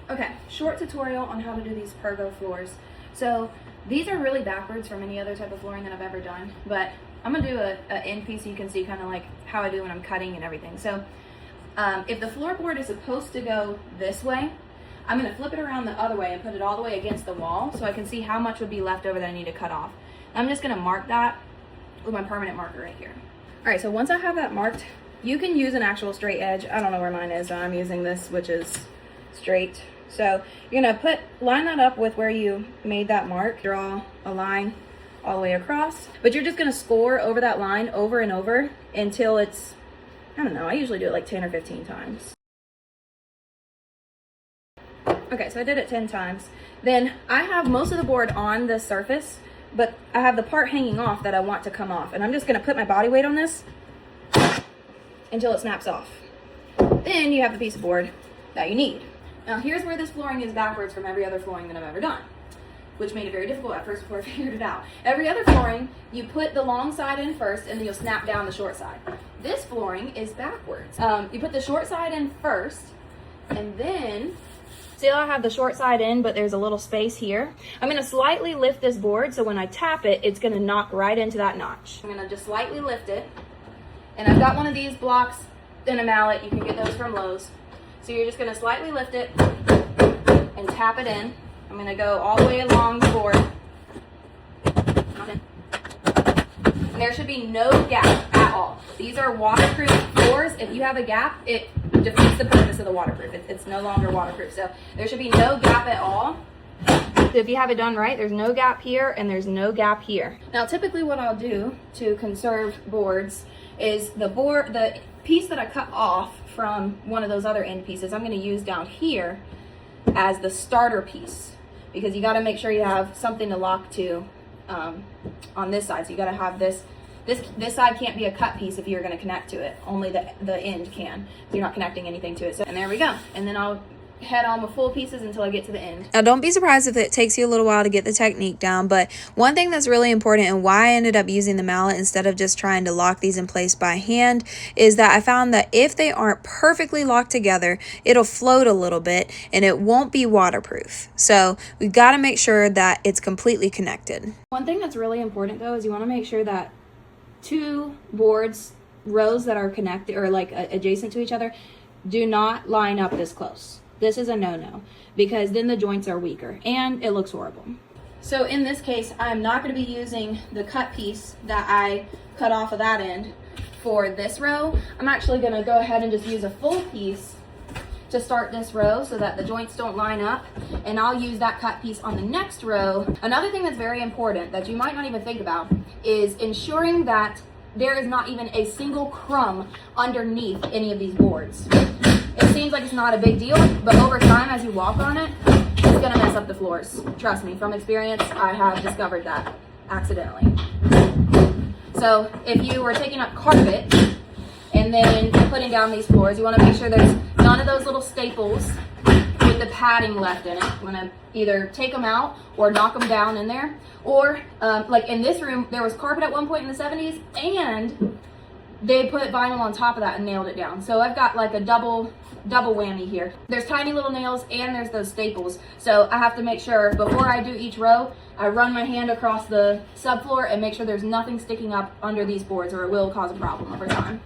Okay, short tutorial on how to do these Pergo floors. So these are really backwards from any other type of flooring that I've ever done, but I'm gonna do a end piece so you can see kind of like how I do when I'm cutting and everything. So if the floorboard is supposed to go this way, I'm gonna flip it around the other way and put it all the way against the wall so I can see how much would be left over that I need to cut off. I'm just gonna mark that with my permanent marker right here. All right, so once I have that marked, you can use an actual straight edge. I don't know where mine is, so I'm using this, which is straight. So you're gonna line that up with where you made that mark, draw a line all the way across, but you're just gonna score over that line over and over until it's, I don't know, I usually do it like 10 or 15 times. Okay, so I did it 10 times. Then I have most of the board on the surface, but I have the part hanging off that I want to come off, and I'm just gonna put my body weight on this until it snaps off. Then you have the piece of board that you need. Now here's where this flooring is backwards from every other flooring that I've ever done, which made it very difficult at first before I figured it out. Every other flooring, you put the long side in first and then you'll snap down the short side. This flooring is backwards. You put the short side in first, and then, see how I have the short side in, but there's a little space here. I'm gonna slightly lift this board so when I tap it, it's gonna knock right into that notch. I'm gonna just slightly lift it, and I've got one of these blocks in a mallet. You can get those from Lowe's. So you're just gonna slightly lift it and tap it in. I'm gonna go all the way along the board. And there should be no gap at all. These are waterproof floors. If you have a gap, it defeats the purpose of the waterproof. It's no longer waterproof. So there should be no gap at all. So if you have it done right, there's no gap here and there's no gap here. Now typically what I'll do to conserve boards is the piece that I cut off from one of those other end pieces, I'm going to use down here as the starter piece, because you got to make sure you have something to lock to on this side. So you got to have this side can't be a cut piece if you're going to connect to it. Only the end can. So you're not connecting anything to it. So, and there we go. And then I'll head on with full pieces until I get to the end. Now don't be surprised if it takes you a little while to get the technique down, but one thing that's really important and why I ended up using the mallet instead of just trying to lock these in place by hand is that I found that if they aren't perfectly locked together, it'll float a little bit and it won't be waterproof. So we've got to make sure that it's completely connected. One thing that's really important though is you want to make sure that two boards, rows that are connected or like adjacent to each other, do not line up this close. This is a no-no, because then the joints are weaker and it looks horrible. So in this case, I'm not going to be using the cut piece that I cut off of that end for this row. I'm actually going to go ahead and just use a full piece to start this row so that the joints don't line up, and I'll use that cut piece on the next row. Another thing that's very important that you might not even think about is ensuring that there is not even a single crumb underneath any of these boards. It seems like it's not a big deal, but over time, as you walk on it, it's gonna mess up the floors. Trust me, from experience, I have discovered that accidentally. So if you were taking up carpet and then putting down these floors, you wanna make sure there's none of those little staples with the padding left in it. You wanna either take them out or knock them down in there. Or like in this room, there was carpet at one point in the 70s and they put vinyl on top of that and nailed it down. So I've got like a double whammy here. There's tiny little nails and there's those staples. So I have to make sure before I do each row, I run my hand across the subfloor and make sure there's nothing sticking up under these boards or it will cause a problem over time.